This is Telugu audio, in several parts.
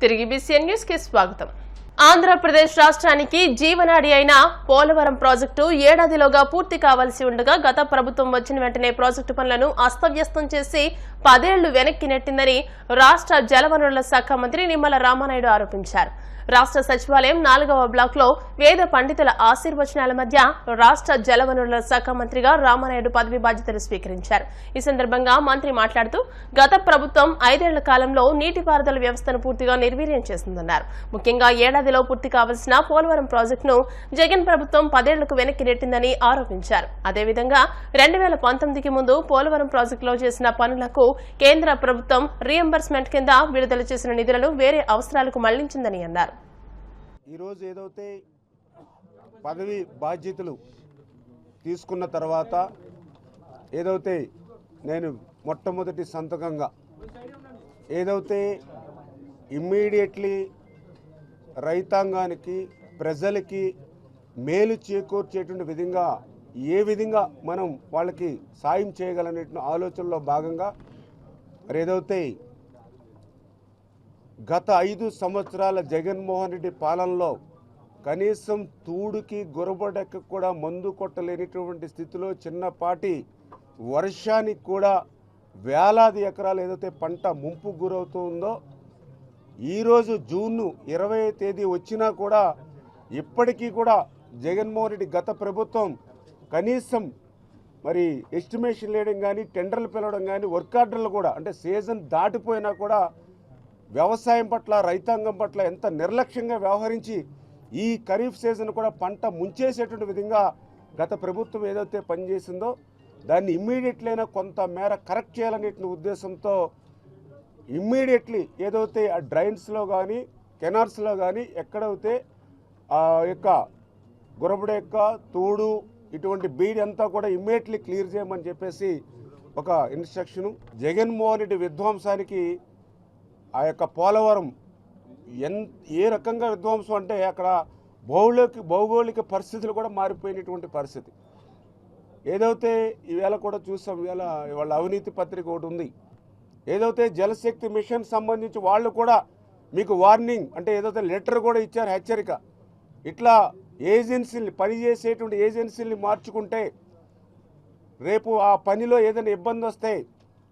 తిరిగి బీసీఎన్ న్యూస్ కి స్వాగతం. ఆంధ్రప్రదేశ్ రాష్ట్రానికి జీవనాడి అయిన పోలవరం ప్రాజెక్టు ఏడాదిలోగా పూర్తి కావాల్సి ఉండగా గత ప్రభుత్వం వచ్చిన వెంటనే ప్రాజెక్టు పనులను అస్తవ్యస్తం చేసి 10 ఏళ్లు వెనక్కి నెట్టిందని రాష్ట్ర జలవనరుల శాఖ మంత్రి నిమ్మల రామానాయుడు ఆరోపించారు. రాష్ట్ర సచివాలయం 4వ బ్లాక్ లో వేద పండితుల ఆశీర్వచనాల మధ్య రాష్ట్ర జలవనరుల శాఖ మంత్రిగా రామానాయుడు పదవి బాధ్యతలు స్వీకరించారు. ఈ సందర్భంగా మంత్రి మాట్లాడుతూ గత ప్రభుత్వం 5 ఏళ్ల కాలంలో నీటిపారుదల వ్యవస్థను పూర్తిగా నిర్వీర్యం చేసిందన్నారు. ముఖ్యంగా ఏడాదిలో పూర్తి కావాల్సిన పోలవరం ప్రాజెక్టును జగన్ ప్రభుత్వం 10 ఏళ్లకు వెనక్కి నెట్టిందని ఆరోపించారు. అదేవిధంగా 2019కి ముందు పోలవరం ప్రాజెక్టులో చేసిన పనులకు కేంద్ర ప్రభుత్వం రీఎంబర్స్మెంట్ కింద విడుదల చేసిన నిధులను వేరే అవసరాలకు మళ్లించిందని అన్నారు. ఈరోజు ఏదైతే పదవి బాధ్యతలు తీసుకున్న తర్వాత ఏదైతే నేను మొట్టమొదటి సంతకంగా ఏదైతే ఇమ్మీడియట్లీ రైతాంగానికి ప్రజలకి మేలు చేకూర్చేటువంటి విధంగా ఏ విధంగా మనం వాళ్ళకి సాయం చేయగలనే ఆలోచనలో భాగంగా మరి ఏదైతే గత 5 సంవత్సరాల జగన్మోహన్ రెడ్డి పాలనలో కనీసం తూడుకి గురబడక కూడా మందు కొట్టలేనిటువంటి స్థితిలో చిన్నపాటి వర్షానికి కూడా వేలాది ఎకరాలు ఏదైతే పంట ముంపు గురవుతుందో ఈరోజు జూన్ 20వ తేదీ వచ్చినా కూడా ఇప్పటికీ కూడా జగన్మోహన్ రెడ్డి గత ప్రభుత్వం కనీసం మరి ఎస్టిమేషన్ వేయడం కానీ టెండర్లు పిలవడం కానీ వర్క్ ఆర్డర్లు కూడా అంటే సీజన్ దాటిపోయినా కూడా వ్యవసాయం పట్ల రైతాంగం పట్ల ఎంత నిర్లక్ష్యంగా వ్యవహరించి ఈ ఖరీఫ్ సీజన్ కూడా పంట ముంచేసేటువంటి విధంగా గత ప్రభుత్వం ఏదైతే పనిచేసిందో దాన్ని ఇమ్మీడియట్లీ అయినా కొంత మేర కరెక్ట్ చేయాలనే ఉద్దేశంతో ఇమ్మీడియట్లీ ఏదైతే ఆ డ్రైన్స్లో కానీ కెనాల్స్లో కానీ ఎక్కడైతే ఆ యొక్క గురబడెక్క తోడు ఇటువంటి బీడ్ అంతా కూడా ఇమ్మీడియట్లీ క్లియర్ చేయమని చెప్పేసి ఒక ఇన్స్ట్రక్షను. జగన్మోహన్ రెడ్డి విధ్వంసానికి ఆ యొక్క పోలవరం ఏ రకంగా విధ్వంసం అంటే అక్కడ భౌగోళిక పరిస్థితులు కూడా మారిపోయినటువంటి పరిస్థితి. ఏదైతే ఈవేళ కూడా చూసాం, ఇవాళ అవినీతి పత్రిక ఒకటి ఉంది. ఏదైతే జలశక్తి మిషన్ సంబంధించి వాళ్ళు కూడా మీకు వార్నింగ్ అంటే ఏదైతే లెటర్ కూడా ఇచ్చారు, హెచ్చరిక. ఇట్లా ఏజెన్సీని పనిచేసేటువంటి ఏజెన్సీని మార్చుకుంటే రేపు ఆ పనిలో ఏదైనా ఇబ్బంది వస్తే,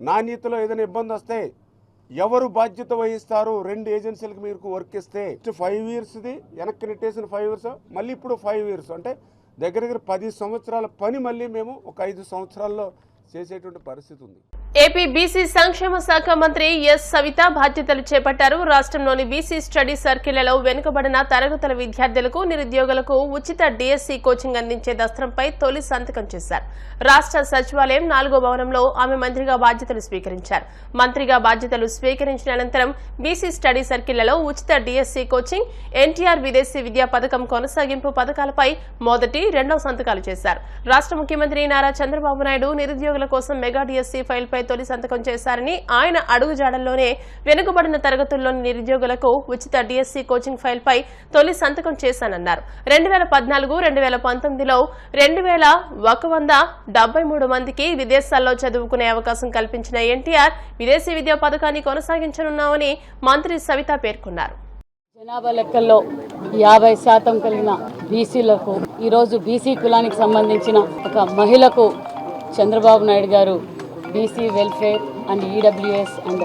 నాణ్యతలో ఏదైనా ఇబ్బంది వస్తే ఎవరు బాధ్యత వహిస్తారు? 2 ఏజెన్సీలకు మీరు వర్క్ ఇస్తే 5 ఇయర్స్ది వెనక్కి నెట్టేసిన 5 ఇయర్స్ మళ్ళీ ఇప్పుడు 5 ఇయర్స్ అంటే దగ్గర 10 సంవత్సరాల పని మళ్ళీ మేము ఒక 5 సంవత్సరాల్లో చేసేటువంటి పరిస్థితి ఉంది. ఏపీ బీసీ సంక్షేమ శాఖ మంత్రి ఎస్ సవిత బాధ్యతలు చేపట్టారు. రాష్ట్రంలోని బీసీ స్టడీ సర్కిళ్లలో వెనుకబడిన తరగతుల విద్యార్థులకు నిరుద్యోగులకు ఉచిత డీఎస్సీ కోచింగ్ అందించే దస్త్రంపై తొలి సంతకం చేశారు. రాష్ట్ర సచివాలయం 4వ భవనంలో ఆమె మంత్రిగా బాధ్యతలు స్వీకరించారు. మంత్రిగా బాధ్యతలు స్వీకరించిన అనంతరం బీసీ స్టడీ సర్కిళ్లలో ఉచిత డీఎస్సీ కోచింగ్, ఎన్టీఆర్ విదేశీ విద్యా పథకం కొనసాగింపు పథకాలపై మొదటి, 2వ సంతకాలు చేశారు. రాష్ట్ర ముఖ్యమంత్రి నారా చంద్రబాబు నాయుడు నిరుద్యోగుల కోసం మెగా డీఎస్సీ ఫైల్పై తొలి సంతకం చేశారని, ఆయన అడుగుజాడల్లోనే వెనుకబడిన తరగతుల్లోని నిరుద్యోగులకు ఉచిత డీఎస్సీ కోచింగ్ ఫైల్పై తొలి సంతకం చేశానన్నారు. 2014-2019లో 2173 మందికి విదేశాల్లో చదువుకునే అవకాశం కల్పించిన ఎన్టీఆర్ విదేశీ విద్యా పథకాన్ని కొనసాగించనున్నామని మంత్రి సవిత పేర్కొన్నారు. జనాభా లెక్కల్లో 50% కలిగిన బీసీలకు ఈరోజు బీసీ కులానికి సంబంధించిన ఒక మహిళకు చంద్రబాబు నాయుడు గారు BC welfare and EWS and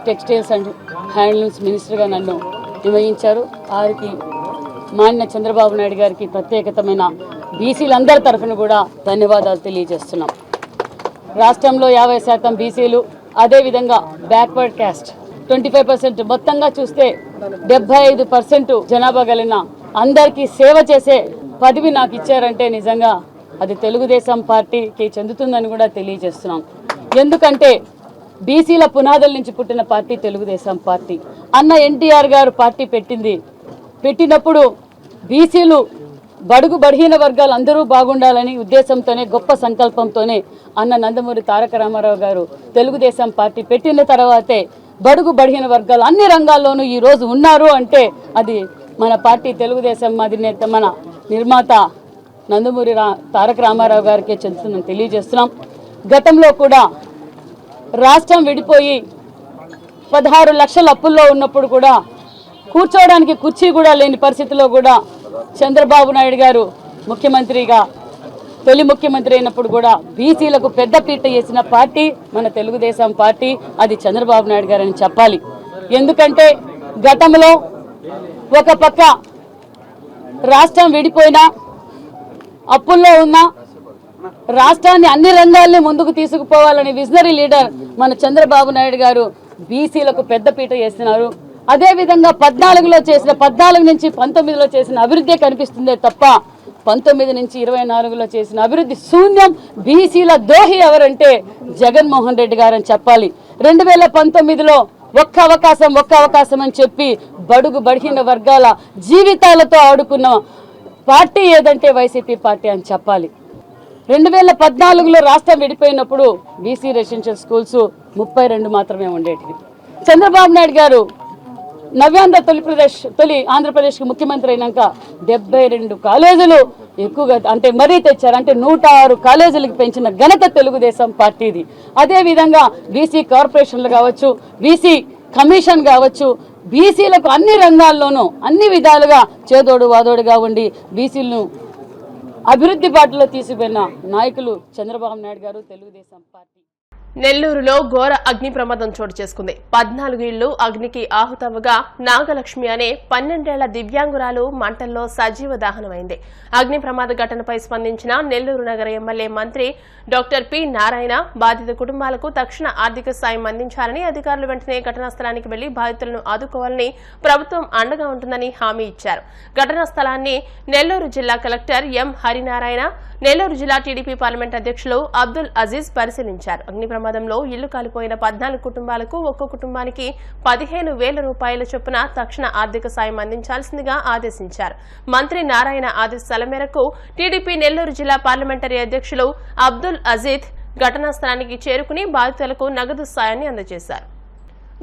textiles and handlooms మినిస్టర్గా నన్ను నియమించారు. వారికి మాన్య చంద్రబాబు నాయుడు గారికి ప్రత్యేకతమైన బీసీలందరి తరఫున కూడా ధన్యవాదాలు తెలియజేస్తున్నాం. రాష్ట్రంలో 50% బీసీలు, అదేవిధంగా బ్యాక్వర్డ్ క్యాస్ట్ 25%, మొత్తంగా చూస్తే 75% జనాభా కలిగిన అందరికీ సేవ చేసే పదవి నాకు ఇచ్చారంటే నిజంగా అది తెలుగుదేశం పార్టీకి చెందుతుందని కూడా తెలియజేస్తున్నాం. ఎందుకంటే బీసీల పునాదుల నుంచి పుట్టిన పార్టీ తెలుగుదేశం పార్టీ. అన్న ఎన్టీఆర్ గారు పార్టీ పెట్టినప్పుడు బీసీలు బడుగు బలహీన వర్గాలు అందరూ బాగుండాలని ఉద్దేశంతోనే, గొప్ప సంకల్పంతోనే అన్న నందమూరి తారక రామారావు గారు తెలుగుదేశం పార్టీ పెట్టిన తర్వాతే బడుగు బలహీన వర్గాలు అన్ని రంగాల్లోనూ ఈరోజు ఉన్నారు అంటే అది మన పార్టీ తెలుగుదేశం అధినేత మన నిర్మాత నందమూరి తారక రామారావు గారికి చెందుతుందని తెలియజేస్తున్నాం. గతంలో కూడా రాష్ట్రం విడిపోయి 16 లక్షల అప్పుల్లో ఉన్నప్పుడు కూడా కూర్చోవడానికి కుర్చీ కూడా లేని పరిస్థితిలో కూడా చంద్రబాబు నాయుడు గారు ముఖ్యమంత్రిగా తొలి ముఖ్యమంత్రి అయినప్పుడు కూడా బీసీలకు పెద్దపీట వేసిన పార్టీ మన తెలుగుదేశం పార్టీ. అది చంద్రబాబు నాయుడు గారు అని చెప్పాలి. ఎందుకంటే గతంలో ఒక పక్క రాష్ట్రం విడిపోయినా, అప్పుల్లో ఉన్న రాష్ట్రాన్ని అన్ని రంగాల్ని ముందుకు తీసుకుపోవాలని విజనరీ లీడర్ మన చంద్రబాబు నాయుడు గారు బీసీలకు పెద్దపీట వేస్తున్నారు. అదేవిధంగా 14 నుంచి 19లో చేసిన అభివృద్ధి కనిపిస్తుందే తప్ప 19 నుంచి 24లో చేసిన అభివృద్ధి శూన్యం. బీసీల దోహి ఎవరంటే జగన్మోహన్ రెడ్డి గారు అని చెప్పాలి. 2019లో ఒక్క అవకాశం అని చెప్పి బడుగు బడిన వర్గాల జీవితాలతో ఆడుకున్న పార్టీ ఏదంటే వైసీపీ పార్టీ అని చెప్పాలి. 2014లో రాష్ట్రం విడిపోయినప్పుడు బీసీ రెసిడెన్షియల్ స్కూల్స్ 32 మాత్రమే ఉండేటివి. చంద్రబాబు నాయుడు గారు నవ్యాంధ్ర తొలి ఆంధ్రప్రదేశ్కి ముఖ్యమంత్రి అయినాక 72 కాలేజీలు ఎక్కువగా అంటే మరీ తెచ్చారు. అంటే 106 కాలేజీలకు పెంచిన ఘనత తెలుగుదేశం పార్టీది. అదేవిధంగా బీసీ కార్పొరేషన్లు కావచ్చు, బీసీ కమిషన్ కావచ్చు, బీసీలకు అన్ని రంగాల్లోనూ అన్ని విధాలుగా చేదోడు వాదోడుగా ఉండి బీసీలను అభివృద్ధి బాటలో తీసుకుపోయిన నాయకులు చంద్రబాబు నాయుడు గారు, తెలుగుదేశం పార్టీ. నెల్లూరులో ఘోర అగ్ని ప్రమాదం చోటు చేసుకుంది. 14 ఇళ్లు అగ్నికి ఆహుతవగా నాగలక్ష్మి అనే 12 ఏళ్ల దివ్యాంగురాలు మంటల్లో సజీవ దహనమైంది. అగ్ని ప్రమాద ఘటనపై స్పందించిన నెల్లూరు నగర ఎమ్మెల్యే మంత్రి డాక్టర్ పి నారాయణ బాధిత కుటుంబాలకు తక్షణ ఆర్థిక సాయం అందించాలని, అధికారులు వెంటనే ఘటనా స్థలానికి వెళ్లి బాధితులను ఆదుకోవాలని, ప్రభుత్వం అండగా ఉంటుందని హామీ ఇచ్చారు. ఘటనా స్థలాన్ని నెల్లూరు జిల్లా కలెక్టర్ ఎం హరినారాయణ, నెల్లూరు జిల్లా టీడీపీ పార్లమెంట్ అధ్యక్షులు అబ్దుల్ అజీజ్ పరిశీలించారు. అగ్ని ప్రమాదంలో ఇల్లు కాలిపోయిన 14 కుటుంబాలకు ఒక్కో కుటుంబానికి 15,000 రూపాయల చొప్పున తక్షణ ఆర్థిక సాయం అందించాల్సిందిగా ఆదేశించారు. మంత్రి నారాయణ ఆదేశాల మేరకు టీడీపీ నెల్లూరు జిల్లా పార్లమెంటరీ అధ్యక్షులు అబ్దుల్ అజీజ్ ఘటనా స్థలానికి చేరుకుని బాధితులకు నగదు సాయాన్ని అందజేశారు.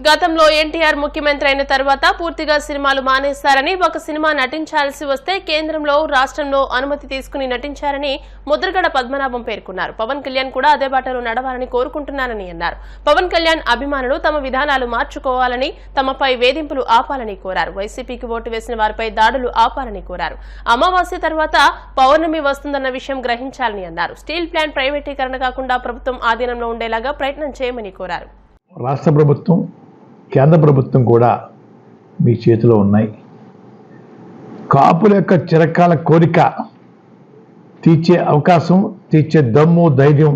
గతంలో ఎన్టీఆర్ ముఖ్యమంత్రి అయిన తర్వాత పూర్తిగా సినిమాలు మానేశారని, ఒక సినిమా నటించాల్సి వస్తే కేంద్రంలో రాష్ట్రంలో అనుమతి తీసుకుని నటించారని ముద్రగడ పద్మనాభం పేర్కొన్నారు. పవన్ కళ్యాణ్ కూడా అదే బాటలో నడవాలని కోరుకుంటున్నారని అన్నారు. పవన్ కళ్యాణ్ అభిమానులు తమ విధానాలు మార్చుకోవాలని, తమపై వేధింపులు ఆపాలని కోరారు. వైసీపీకి ఓటు వేసిన వారిపై దాడులు ఆపాలని కోరారు. అమావాస్య తర్వాత పౌర్ణమి వస్తుందన్న విషయం గ్రహించాలని అన్నారు. స్టీల్ ప్లాంట్ ప్రైవేటీకరణ కాకుండా ప్రభుత్వం ఆధీనంలో ఉండేలాగా ప్రయత్నం చేయమని కోరారు. రాష్ట్ర ప్రభుత్వం, కేంద్ర ప్రభుత్వం కూడా మీ చేతిలో ఉన్నాయి. కాపుల యొక్క చిరకాల కోరిక తీర్చే అవకాశం, తీర్చే దమ్ము, ధైర్యం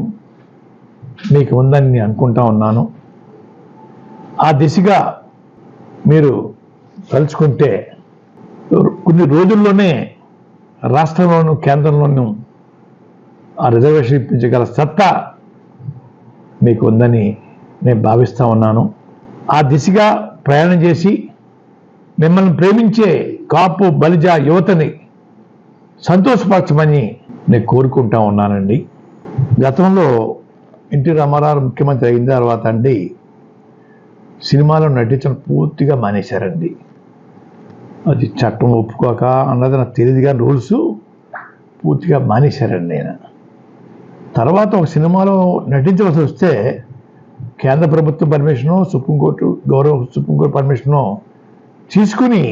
మీకు ఉందని నేను అనుకుంటా ఉన్నాను. ఆ దిశగా మీరు తలుచుకుంటే కొన్ని రోజుల్లోనే రాష్ట్రంలోనూ కేంద్రంలోనూ ఆ రిజర్వేషన్ ఇప్పించగల సత్తా మీకు ఉందని నేను భావిస్తూ ఉన్నాను. ఆ దిశగా ప్రయాణం చేసి మిమ్మల్ని ప్రేమించే కాపు బలిజ యువతని సంతోషపరచమని నేను కోరుకుంటా ఉన్నానండి. గతంలో ఎన్టీ రామారావు ముఖ్యమంత్రి అయిన తర్వాత అండి సినిమాలో నటించడం పూర్తిగా మానేశారండి. అది చట్టం ఒప్పుకోక అన్నది నాకు తెలియదు కానీ రూల్స్ పూర్తిగా మానేశారండి. ఆయన తర్వాత ఒక సినిమాలో నటించవలసి వస్తే కేంద్ర ప్రభుత్వ పర్మిషను, సుప్రీంకోర్టు పర్మిషను తీసుకుని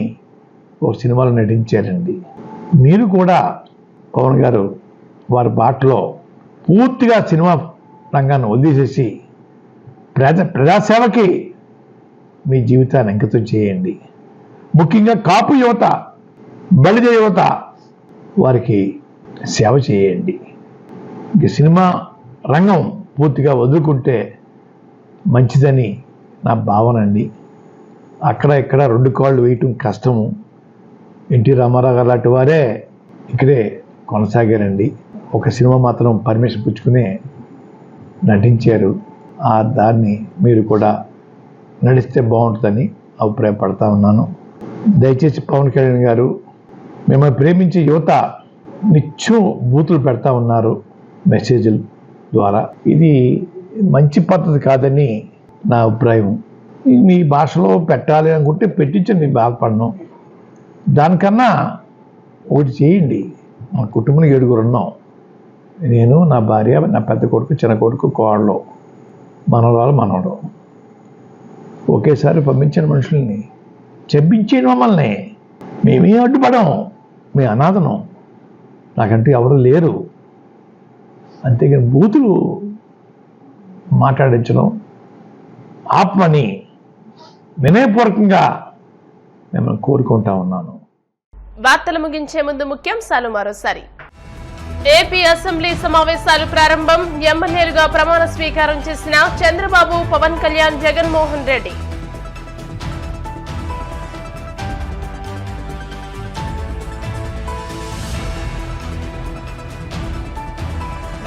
ఒక సినిమాలో నటించారండి. మీరు కూడా పవన్ గారు వారి బాటలో పూర్తిగా సినిమా రంగాన్ని వదిలేసేసి ప్రజాసేవకి మీ జీవితాన్ని అంకితం చేయండి. ముఖ్యంగా కాపు యువత, బలిజ యువత వారికి సేవ చేయండి. ఇంక సినిమా రంగం పూర్తిగా వదులుకుంటే మంచిదని నా భావన అండి. అక్కడ ఇక్కడ 2 కాళ్ళు వేయటం కష్టము. ఎన్టీ రామారావు గారు లాంటి వారే ఇక్కడే కొనసాగారండి. ఒక సినిమా మాత్రం పర్మిషన్ పుచ్చుకునే నటించారు. ఆ దాన్ని మీరు కూడా నడిస్తే బాగుంటుందని అభిప్రాయపడతా ఉన్నాను. దయచేసి పవన్ కళ్యాణ్ గారు, మిమ్మల్ని ప్రేమించే యువత నిత్యం బూతులు పెడతా ఉన్నారు మెసేజ్ల ద్వారా. ఇది మంచి పద్ధతి కాదని నా అభిప్రాయం. మీ భాషలో పెట్టాలి అనుకుంటే పెట్టించండి, బాధపడను. దానికన్నా ఒకటి చేయండి. మా కుటుంబంలో 7 ఉన్నాం. నేను, నా భార్య, నా పెద్ద కొడుకు, చిన్న కొడుకు, కోడలు, మనవరాలు, మనవడు. ఒకేసారి పంపించిన మనుషుల్ని చంపించేయండి మమ్మల్ని, మేమేం అడ్డుపడం, మేము అనాథనం, నాకంటూ ఎవరు లేరు. అంతేగాని బూతులు మాట్లాడించడం ఆత్మని వినయపూర్వకంగా మిమ్మల్ని కోరుకుంటా ఉన్నాను. వార్తలు ముగించే ముందు ముఖ్యాంశాలు మరోసారి. ఏపీ అసెంబ్లీ సమావేశాలు ప్రారంభం. ఎమ్మెల్యేలుగా ప్రమాణ స్వీకారం చేసిన చంద్రబాబు, పవన్ కళ్యాణ్, జగన్మోహన్ రెడ్డి.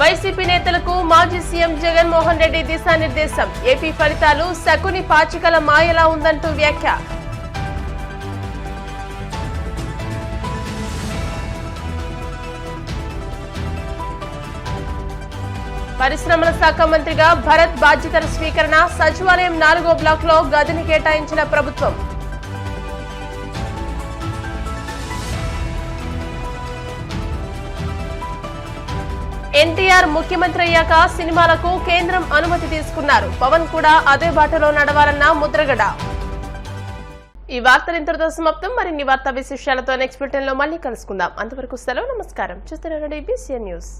వైసీపీ నేతలకు మాజీ సీఎం జగన్మోహన్ రెడ్డి దిశానిర్దేశం. ఏపీ ఫలితాలు శకుని పాచికల మాయలా ఉందంటూ వ్యాఖ్య. పరిశ్రమల శాఖ మంత్రిగా భరత్ బాధ్యతల స్వీకరణ. సచివాలయం 4వ బ్లాక్ లో గదిని కేటాయించిన ప్రభుత్వం. ఎన్టీఆర్ ముఖ్యమంత్రి అయ్యాక సినిమాలకు కేంద్రం అనుమతి తీసుకున్నారు. పవన్ కూడా అదే బాటలో నడవాలన్న ముద్రగడ. ఈ వార్తలు ఇంతటితో సమాప్తం. మరిన్ని వార్తా విశేషాలతో నెక్స్ట్ బులెటిన్ లో మళ్ళీ కలుసుకుందాం. అంతవరకు సెలవు, నమస్కారం. చూస్తున్నారు BCN న్యూస్.